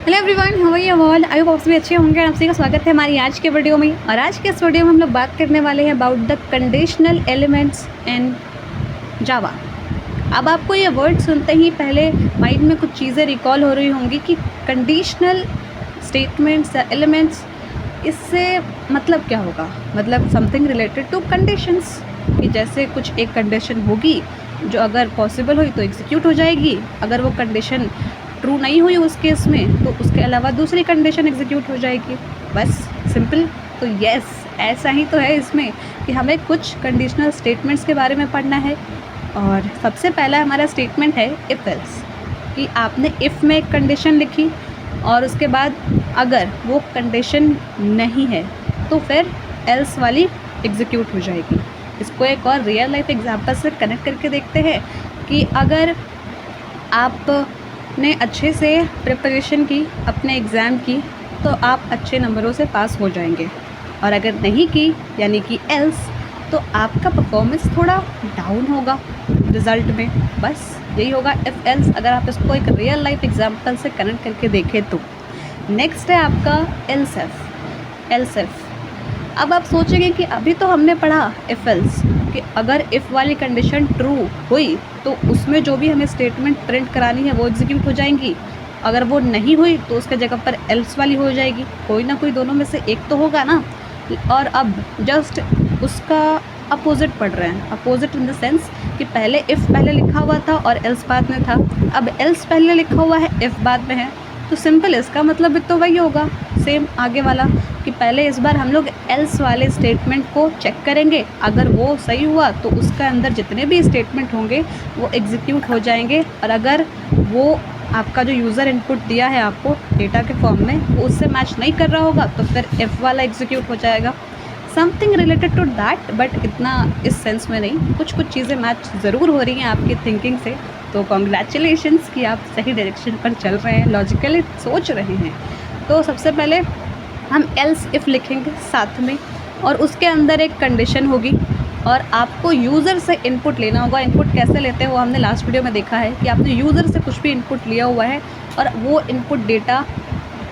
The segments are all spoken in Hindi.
Hello everyone, how are you all? I hope आप सभी अच्छे होंगे। आप सभी का स्वागत है हमारी आज के वीडियो में। और आज के इस वीडियो में हम लोग बात करने वाले हैं about the conditional elements in Java. अब आपको ये वर्ड सुनते ही पहले माइंड में कुछ चीज़ें रिकॉल हो रही होंगी कि कंडीशनल स्टेटमेंट्स या एलिमेंट्स, इससे मतलब क्या होगा? मतलब समथिंग रिलेटेड टू कंडीशंस, कि जैसे कुछ एक कंडीशन होगी जो अगर पॉसिबल हुई तो एग्जीक्यूट हो जाएगी, अगर वो कंडीशन ट्रू नहीं हुई उस केस में तो उसके अलावा दूसरी कंडीशन एग्जीक्यूट हो जाएगी। बस सिंपल। तो यस, ऐसा ही तो है इसमें कि हमें कुछ कंडीशनल स्टेटमेंट्स के बारे में पढ़ना है। और सबसे पहला हमारा स्टेटमेंट है इफ़ एल्स, कि आपने इफ़ में एक कंडीशन लिखी और उसके बाद अगर वो कंडीशन नहीं है तो फिर एल्स वाली एग्जीक्यूट हो जाएगी। इसको एक और रियल लाइफ एग्जांपल से कनेक्ट करके देखते हैं कि अगर आपने अच्छे से प्रिपरेशन की, अपने एग्ज़ाम की, तो आप अच्छे नंबरों से पास हो जाएंगे। और अगर नहीं की, यानी कि एल्स, तो आपका परफॉर्मेंस थोड़ा डाउन होगा रिज़ल्ट में। बस यही होगा इफ़ एल्स, अगर आप इसको एक रियल लाइफ एग्जांपल से कनेक्ट करके देखें तो। नेक्स्ट है आपका एल्स एफ। एल्स एफ, अब आप सोचेंगे कि अभी तो हमने पढ़ा इफ़ एल्स कि अगर इफ़ वाली कंडीशन ट्रू हुई तो उसमें जो भी हमें स्टेटमेंट प्रिंट करानी है वो एग्जीक्यूट हो जाएंगी, अगर वो नहीं हुई तो उसके जगह पर एल्स वाली हो जाएगी। कोई ना कोई दोनों में से एक तो होगा ना। और अब जस्ट उसका अपोजिट पढ़ रहे हैं। अपोजिट इन द सेंस कि पहले इफ़ पहले लिखा हुआ था और एल्स बाद में था, अब एल्स पहले लिखा हुआ है, इफ़ बाद में है। तो सिंपल, इसका मतलब भी तो वही होगा, सेम आगे वाला, कि पहले इस बार हम लोग एल्स वाले स्टेटमेंट को चेक करेंगे। अगर वो सही हुआ तो उसके अंदर जितने भी स्टेटमेंट होंगे वो एग्जीक्यूट हो जाएंगे। और अगर वो आपका जो यूज़र इनपुट दिया है आपको डेटा के फॉर्म में, वो उससे मैच नहीं कर रहा होगा तो फिर एफ़ वाला एग्जीक्यूट हो जाएगा। Something related to that, but इतना इस सेंस में नहीं। कुछ कुछ चीज़ें मैच ज़रूर हो रही हैं आपकी थिंकिंग से। तो कॉन्ग्रेचुलेशंस कि आप सही डायरेक्शन पर चल रहे हैं, लॉजिकली सोच रहे हैं। तो सबसे पहले हम एल्स इफ़ लिखेंगे साथ में, और उसके अंदर एक कंडीशन होगी और आपको यूज़र से इनपुट लेना होगा। इनपुट कैसे लेते हैं वो हमने लास्ट वीडियो में देखा है कि आपने यूज़र से कुछ भी इनपुट लिया हुआ है और वो इनपुट डेटा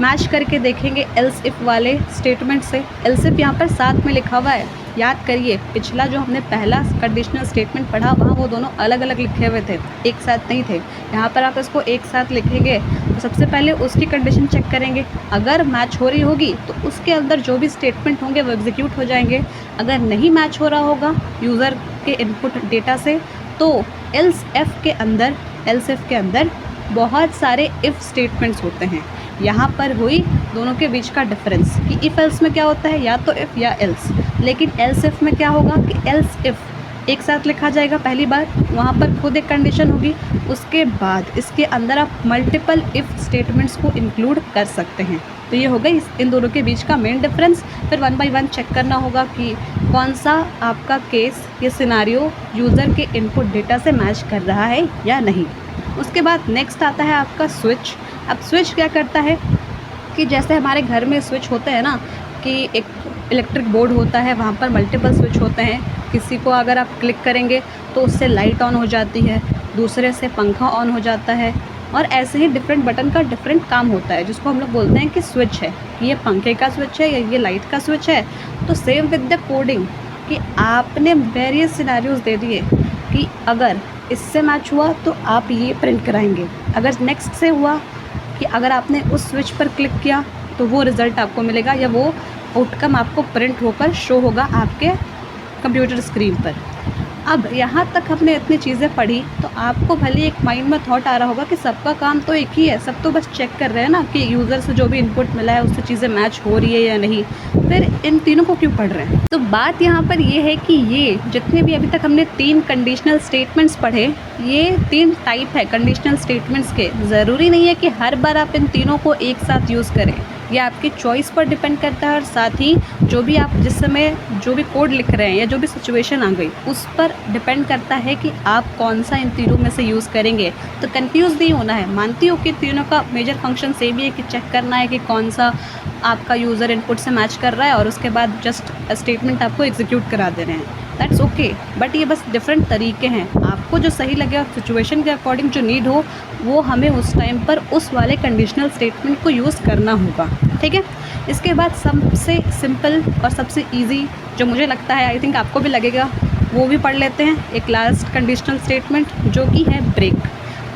मैच करके देखेंगे एल्स इफ़ वाले स्टेटमेंट से। एल्स इफ़ यहाँ पर साथ में लिखा हुआ है। याद करिए, पिछला जो हमने पहला कंडीशनल स्टेटमेंट पढ़ा वहाँ वो दोनों अलग अलग लिखे हुए थे, एक साथ नहीं थे। यहाँ पर आप इसको एक साथ लिखेंगे तो सबसे पहले उसकी कंडीशन चेक करेंगे। अगर मैच हो रही होगी तो उसके अंदर जो भी स्टेटमेंट होंगे वो एग्जीक्यूट हो जाएंगे। अगर नहीं मैच हो रहा होगा यूज़र के इनपुट डेटा से तो एल्स इफ़ के अंदर बहुत से इफ़ स्टेटमेंट्स होते हैं। यहाँ पर हुई दोनों के बीच का डिफरेंस कि इफ़ एल्स में क्या होता है, या तो इफ़ या एल्स। लेकिन एल्स इफ़ में क्या होगा कि एल्स इफ़ एक साथ लिखा जाएगा पहली बार, वहाँ पर खुद एक कंडीशन होगी, उसके बाद इसके अंदर आप मल्टीपल इफ़ स्टेटमेंट्स को इंक्लूड कर सकते हैं। तो ये हो गई इन दोनों के बीच का मेन डिफरेंस। फिर वन बाय वन चेक करना होगा कि कौन सा आपका केस, ये सिनारियो यूज़र के इनपुट डेटा से मैच कर रहा है या नहीं। उसके बाद नेक्स्ट आता है आपका स्विच। अब स्विच क्या करता है कि जैसे हमारे घर में स्विच होते हैं ना, कि एक इलेक्ट्रिक बोर्ड होता है, वहाँ पर मल्टीपल स्विच होते हैं। किसी को अगर आप क्लिक करेंगे तो उससे लाइट ऑन हो जाती है, दूसरे से पंखा ऑन हो जाता है, और ऐसे ही डिफरेंट बटन का डिफरेंट काम होता है, जिसको हम लोग बोलते हैं कि स्विच है। ये पंखे का स्विच है या ये लाइट का स्विच है। तो सेम विद द कोडिंग, कि आपने वेरियस सिनेरियोज दे दिए कि अगर इससे मैच हुआ तो आप ये प्रिंट कराएंगे, अगर नेक्स्ट से हुआ कि अगर आपने उस स्विच पर क्लिक किया तो वो रिज़ल्ट आपको मिलेगा, या वो आउटकम आपको प्रिंट होकर शो होगा आपके कंप्यूटर स्क्रीन पर। अब यहाँ तक हमने इतनी चीज़ें पढ़ी तो आपको भले एक माइंड में थॉट आ रहा होगा कि सबका काम तो एक ही है, सब तो बस चेक कर रहे हैं ना कि यूज़र से जो भी इनपुट मिला है उससे चीज़ें मैच हो रही है या नहीं, फिर इन तीनों को क्यों पढ़ रहे हैं? तो बात यहाँ पर ये है कि ये जितने भी अभी तक हमने 3 कंडीशनल स्टेटमेंट्स पढ़े, ये 3 टाइप है कंडीशनल स्टेटमेंट्स के। ज़रूरी नहीं है कि हर बार आप इन तीनों को एक साथ यूज़ करें, ये आपकी चॉइस पर डिपेंड करता है। और साथ ही जो भी आप जिस समय जो भी कोड लिख रहे हैं या जो भी सिचुएशन आ गई उस पर डिपेंड करता है कि आप कौन सा इन तीनों में से यूज़ करेंगे। तो कंफ्यूज नहीं होना है। मानती हूँ कि तीनों का मेजर फंक्शन सेम ही है कि चेक करना है कि कौन सा आपका यूज़र इनपुट से मैच कर रहा है और उसके बाद जस्ट स्टेटमेंट आपको एग्जीक्यूट करा दे रहे हैं, दैट्स ओके। बट ये बस डिफरेंट तरीके हैं, आपको जो सही लगे और सिचुएशन के अकॉर्डिंग जो नीड हो वो हमें उस टाइम पर उस वाले कंडीशनल स्टेटमेंट को यूज़ करना होगा, ठीक है। इसके बाद सबसे सिंपल और सबसे ईजी जो मुझे लगता है, आई थिंक आपको भी लगेगा, वो भी पढ़ लेते हैं। एक लास्ट कंडीशनल स्टेटमेंट जो कि है ब्रेक।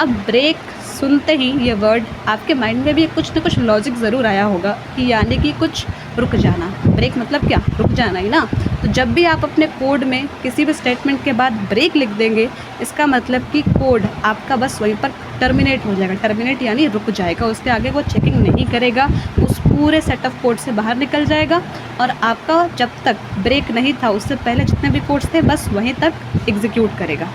अब ब्रेक सुनते ही ये वर्ड आपके माइंड में भी कुछ ना कुछ लॉजिक ज़रूर आया होगा कि यानी कि कुछ रुक जाना। ब्रेक मतलब क्या? रुक जाना ही ना। तो जब भी आप अपने कोड में किसी भी स्टेटमेंट के बाद ब्रेक लिख देंगे, इसका मतलब कि कोड आपका बस वहीं पर टर्मिनेट हो जाएगा। टर्मिनेट यानी रुक जाएगा, उसके आगे वो चेकिंग नहीं करेगा, उस पूरे सेट ऑफ कोड से बाहर निकल जाएगा और आपका जब तक ब्रेक नहीं था उससे पहले जितने भी कोड्स थे बस वहीं तक एग्जीक्यूट करेगा।